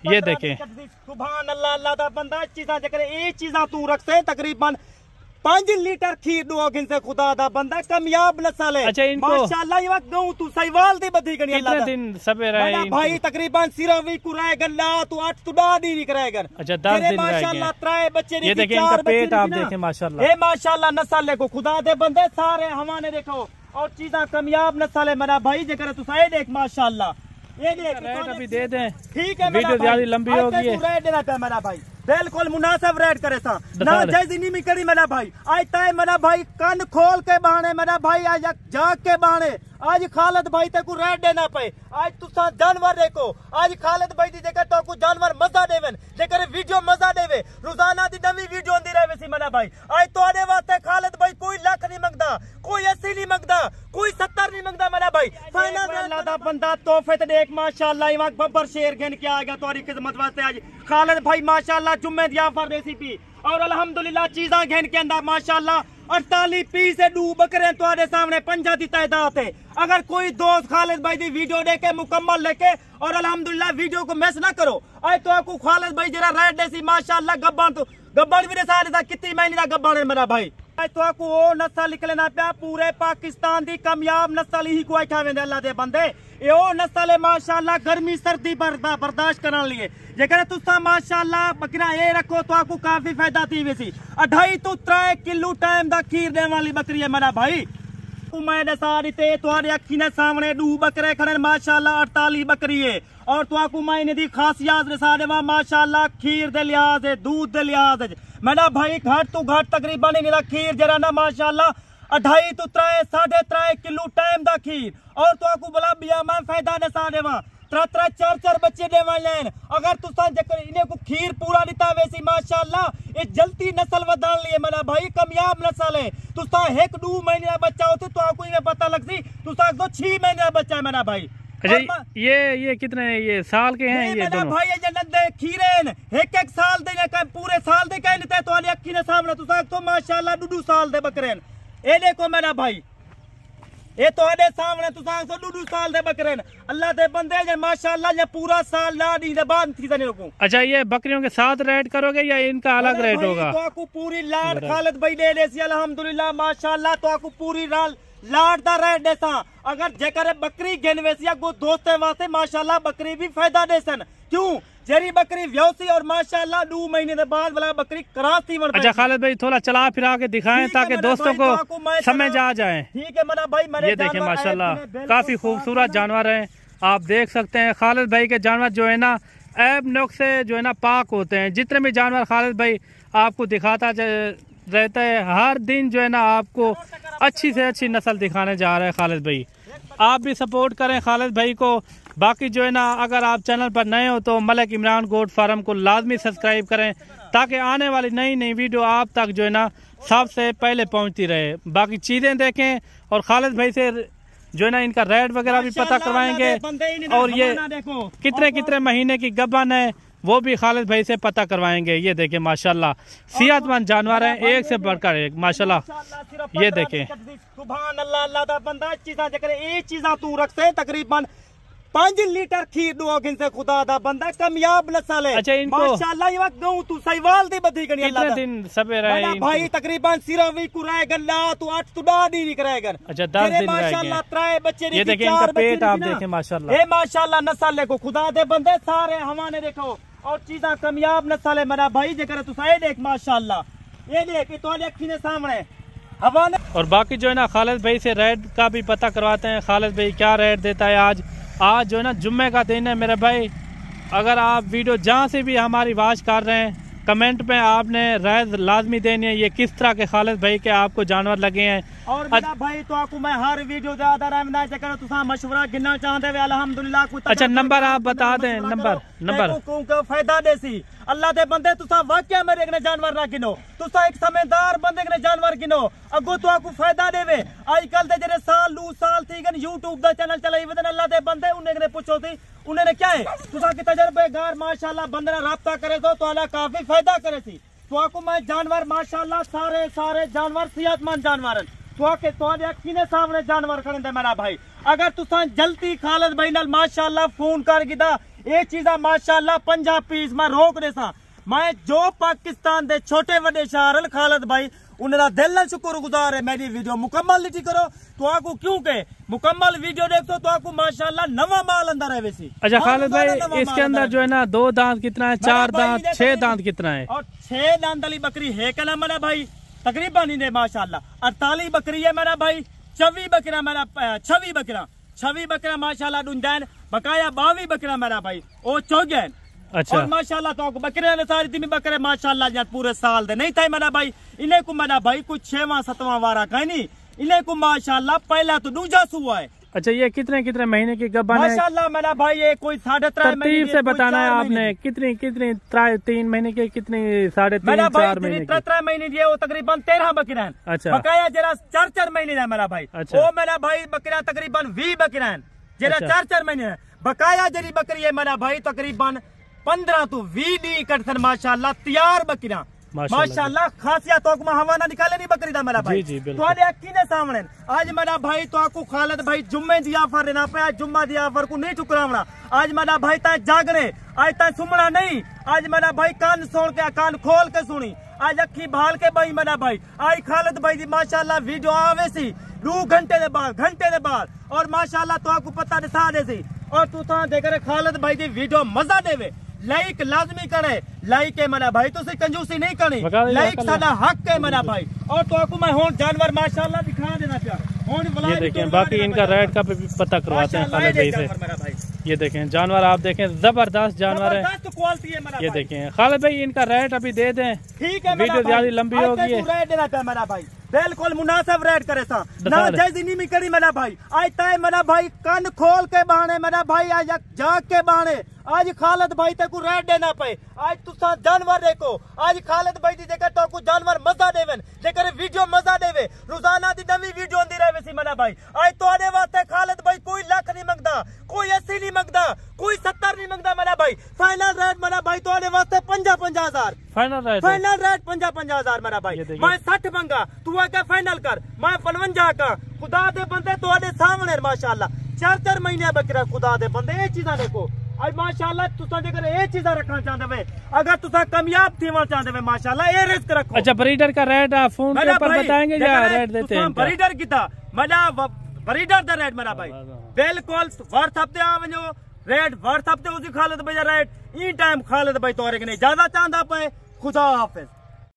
ये देखें सुभान अल्लाह, अल्लाह दा बंदा चीज़ां जकर ये चीज़ां तू रखते तकरीबन 5 लीटर खीर दो से खुदा दा बंदा कामयाब नस्ल है। अच्छा, इनको माशाअल्लाह ये वक्त गऊ तू सहीवाल दी बधी गनी अल्लाह कितने दिन सबे रहे भाई तकरीबन सिर्फ भी कुराए गल्ला तू 8 तो 10 दिन कराएगा। अच्छा 10 दिन माशाअल्लाह त्राए बच्चे ये देखें इनका पेट आप देखें माशाअल्लाह, ये माशाअल्लाह नस्ल को खुदा दे बंदे सारे हमारे देखो और चीज़ां कामयाब नस्ल है मेरा भाई जकर तू सही देख माशाअल्लाह। ये देख रेट अभी दे दें, ठीक है वीडियो ज्यादा लंबी होगी है। रेट देना था मेरा भाई, बिल्कुल मुनासिब रेट करे सा ना जायज नहीं में करी मेरा भाई। आज तय मेरा भाई कान खोल के बहाने मेरा भाई आज जाग के बहाने आज खालिद भाई ते को रेट देना पे। आज तुसा जानवर देखो, आज खालिद भाई दी जगह तो को जानवर मजा देवन जेकर वीडियो मजा देवे रोजाना दी नवी वीडियो आंदी रहे सी मेरा भाई। आज तोड़े वास्ते खालिद भाई कोई लाख नहीं मंगदा, कोई 80 नहीं मंगदा, कोई 70 नहीं मंगदा मेरा भाई। फाइनल अल्लाह दा बंदा तोहफे ते देख माशाअल्लाह इवा बब्बर शेर घेन के आ गया तोरी खिदमत वास्ते। आज खालिद भाई माशाअल्लाह जुम्मे दिया फर रेसिपी और अल्हम्दुलिल्लाह चीज़ां घेन के अंदर माशाअल्लाह 48 पीस से डू बकरे तुम्हारे सामने 50 की तादाद है। अगर कोई दोस्त खालिद भाई की वीडियो देखे मुकम्मल लेके और अल्हम्दुलिल्लाह वीडियो को मिस ना करो। आज तो आपको खालिद भाई जरा रेट देसी माशाअल्लाह गब्बन तो गब्बन भी सारे था कितनी महीने का गब्बन है मेरा भाई। आज तो आपको वो नस्ल निकलना पाया पूरे पाकिस्तान की कामयाब नस्ल ही को आखा वे अल्लाह दे बंदे। ये वो नस्ल है माशाअल्लाह गर्मी सर्दी बर्दाश्त करने लिए जेकर तुसा माशाअल्लाह बकरा ये रखो तो आपको काफी फायदा थी वैसी। 2.5 तो 3 किलो टाइम दा खीर देने वाली बकरी है मेरा भाई। मैंने सारी ते तुम्हारे अखी ने सामने 2 बकरे खड़े माशाअल्लाह 48 बकरी है और तो आपको मैंने दी खासियत सारे माशाअल्लाह खीर दे लिहाज है दूध दे लिहाज है मेरा भाई घट तो घट तकरीबन इनका खीर जरा ना माशाअल्लाह 2.5 तो 3 3.5 किलो टाइम दा खीर और तो आपको बला बिया मैं फायदा ने सारे वहां 3-4 बच्चे दे वाले। अगर तुसा जकर इन्हें को खीर पूरा दिता वैसी माशाअल्लाह ये जल्दी नस्ल वधान लिए मेरा भाई कामयाब नस्ल है। तुसा 1-2 महीने का बच्चा होते तो आपको इन्हें पता लगती तुसा तो 6 महीने का बच्चा है मेरा भाई। ये कितने ये साल के हैं ये दोनों भाई? ये नंदे खीरेन 1-1 साल दे पूरे साल दे कहते तो अखी ने सामने तुसा तो माशाअल्लाह 2-2 साल दे बकरेन। ये देखो मेरा भाई ये तो सामने तुसा 2-2 साल दे बकरेन अल्लाह दे बंदे जे माशाअल्लाह ये पूरा साल ला दी दे बाद थी तने को। अच्छा ये बकरियों के साथ रेट करोगे या इनका अलग रेट होगा? तो आपको पूरी लाड खालिद भाई दे देसी अल्हम्दुलिल्लाह माशाअल्लाह तो आपको पूरी लाड दा रेट देसा। अगर जेकर बकरी गिनवेसिया को दोस्ते वास्ते माशाअल्लाह बकरी भी फायदा देसन क्यों जेरी बकरी व्योसी और माशाअल्लाह 2 महीने के बाद वाला बकरी कराती बढ़। अच्छा खालिद भाई थोड़ा चला फिरा के दिखाएं ताकि दोस्तों को समझ आ जाए। ठीक है मेरा भाई ये देखें माशाअल्लाह काफी खूबसूरत जानवर हैं आप देख सकते हैं। खालिद भाई के जानवर जो है ना ऐब नुक्स से जो है ना पाक होते हैं। जितने भी जानवर खालिद भाई आपको दिखाता रहता है हर दिन जो है ना आपको अच्छी से अच्छी नस्ल दिखाने जा रहे हैं खालिद भाई। आप भी सपोर्ट करें खालिद भाई को। बाकी जो है ना अगर आप चैनल पर नए हो तो मलिक इमरान गोट फार्म को लाजमी सब्सक्राइब करें ताकि आने वाली नई नई वीडियो आप तक जो है ना सबसे पहले पहुंचती रहे। बाकी चीज़ें देखें और खालिद भाई से जो है ना इनका रेट वगैरह भी पता करवाएंगे और ये कितने महीने की गबन है वो भी खालिद भाई से पता करवाएंगे। ये देखें माशाल्लाह सेहतमंद जानवर हैं एक से बढ़कर एक माशाल्लाह। ये देखें सुभान अल्लाह, अल्लाह दा बंदा चीज़ां जकर ये चीज़ां तू रखते तकरीबन 5 लीटर खीर दो से खुदा दा बंदा कामयाब नस्ल है। अच्छा इनको माशाअल्लाह ये वक्त गऊ तू सहीवाल दी बधी गनी अल्लाह दा दिन सबे रहे भाई तकरीबन सिर्फ भी कुराए गल्ला तो 8 तो 10 दिन कराएगा। अच्छा 10 दिन माशाअल्लाह 3 बच्चे ये देखें इनका पेट आप देखें माशाअल्लाह। ये माशाअल्लाह नस्ल को खुदा दे बंदे सारे हमारे देखो और चीज़ां कामयाब नस्ल है मेरा भाई जकर तू सही देख माशाअल्लाह। ये देख तो अखी ने सामने हवाने और बाकी जो है ना खालिद भाई से रेट का भी पता करवाते हैं। खालिद भाई क्या रेट देता है आज जो है ना जुम्मे का दिन है मेरे भाई। अगर आप वीडियो जहाँ से भी हमारी वाच कर रहे हैं कमेंट में आपने राय लाजमी देनी है ये किस तरह के खालिद भाई के आपको जानवर लगे हैं। और भाई तो आपको मैं हर वीडियो ज्यादा रहमदा चकर तुसा मशवरा गिनना चाहते हैं अल्हम्दुलिल्लाह। अच्छा नंबर आप बता दें नंबर को फायदा देसी अल्लाह दे बंदे तुसा वाकया मेरे ने जानवर ना गिनो तुसा एक समझदार बंदे ने जानवर गिनो अगो तो आपको फायदा देवे। आजकल दे जेरे साल 2 साल थी गन यूट्यूब दा चैनल चलाई वदन अल्लाह दे बंदे उन्हें पूछो थी उन्हें क्या है तुसा की तजर्बेगार माशाअल्लाह बंदे ने राब्ता करे तो अल्लाह काफी फायदा करे थी। तो आपको मैं जानवर माशाअल्लाह सारे जानवर सेहतमंद जानवर तो अखी ने सामने जानवर खड़े थे मेरा भाई। अगर तुसा जल्दी खालिद भाई नाल माशाअल्लाह फोन कर गिदा ये चीजा माशाल्लाह 50 पीस मैं रोक दे सा। मैं जो पाकिस्तान दे छोटे वड्डे शहर खालिद भाई उनका दिल ना शुक्रगुजार है। मेरी वीडियो मुकम्मल लिखी करो तो आपको क्योंकि मुकम्मल वीडियो देखो तो आपको माशाल्लाह नवा माल अंदर है वैसी। अच्छा खालिद भाई इसके अंदर जो है ना 2 दांत कितना है, 4 दांत, 6 दांत कितना है? और 6 दांत वाली बकरी है क्या ना मेरा भाई तकरीबन इन्हें माशाल्लाह 48 बकरी है मेरा भाई। 26 बकरा मेरा 26 बकरा माशाल्लाह डूंजैन बकाया 22 बकरा मेरा भाई ओ चौगैन। अच्छा और माशाल्लाह तो बकरे ने सारी तीन बकरे माशाल्लाह यार पूरे साल दे नहीं थे मेरा भाई। इन्हें को मेरा भाई कुछ 6वां 7वां वारा कहीं नहीं। इन्हें को माशाल्लाह पहला तो दूजा सुआ है। अच्छा ये कितने महीने की गब्बन है? माशाल्लाह मेरा भाई ये कोई 3.5 महीने से बताना है आपने कितनी 3 महीने के कितनी 3.5 4 महीने 3 महीने की वो तकरीबन 13 बकरा है। अच्छा बकाया जरा 4 महीने है मेरा भाई। अच्छा वो मेरा भाई बकरा तकरीबन 20 बकरा है जरा 4 महीने है। बकाया जरी बकरी है मेरा भाई तकरीबन 15 तो 20 दी कटसन माशाल्लाह तैयार बकरा माशाल्लाह खासियत तो हवाना निकाले नहीं बकरी दा मेरा भाई। तो अक्की ने सामने आज मेरा भाई तो आपको खालिद भाई जुम्मे दी ऑफर देना पे। जुम्मा दी ऑफर को नहीं ठुकरावना। आज मेरा भाई ता जागने आज ता सुमना नहीं। आज मेरा भाई कान सुन के कान खोल के सुनी आज अखी भाल के भाई मेरा भाई आज खालिद भाई दी माशाल्लाह वीडियो आवे सी 2 घंटे दे बाद और माशाल्लाह तो आपको पता दिखा दे सी। और तू देख खालिद भाई दी वीडियो मजा देवे लाइक लाजमी करे। लाइक है मेरा भाई तो कंजूसी नहीं करनी। लाइक सादा हक है मेरा भाई। और तो आपको मैं होन जानवर माशाल्लाह दिखा देना चाह। ये देखें बाकी इनका रेट का भी पता करवाते हैं खालिद भाई से। ये देखें जानवर आप देखें जबरदस्त जानवर है। क्वालिटी है मेरा ये देखें खालिद भाई इनका रेट अभी दे दें। ठीक है वीडियो ज्यादा लंबी होगी रेट देना चाहे मेरा भाई बिल्कुल मुनासिब रेट करे सा ना जैसी नहीं करी मेरा भाई। आज तय मेरा भाई कान खोल के बहाने मेरा भाई आज जाग के बहाने आज खालिद भाई तक रेट देना पे। आज तुसा जानवर देखो आज खालिद भाई दी देखा तो को जानवर मजा देवन जेकर वीडियो मजा देवे रोजाना दी नवी वीडियो आंदी रहे सी मेरा भाई। आज तोड़े वास्ते खालिद भाई कोई लाख नहीं मंगदा कोई 80 नहीं मंगदा कोई 70 नहीं मंगदा मेरा भाई। फाइनल रेट मेरा भाई तोड़े वास्ते 50 हजार फाइनल रेट 50 हजार मेरा भाई। मैं 60 मंगा तू आके फाइनल कर मैं 55 का खुदा दे बंदे तोड़े सामने माशाल्लाह 4 महीने बकरा खुदा दे बंदे ये चीजा देखो आज माशाल्लाह तुसा जेकर ये चीजा रखना चाहते वे अगर तुसा कामयाब थीवा चाहते वे माशाल्लाह ये रिस्क रखो। अच्छा ब्रीडर का रेट आप फोन के ऊपर बताएंगे या रेट देते हैं? ब्रीडर किता मेरा ब्रीडर दा रेट मेरा भाई बिल्कुल वर्थ हफ्ते आवनो रेट वर्थ हफ्ते उसी खालिद भाई रेट ई टाइम खालिद भाई तोरे के नहीं ज्यादा चांदा पे खुदा हाफिज।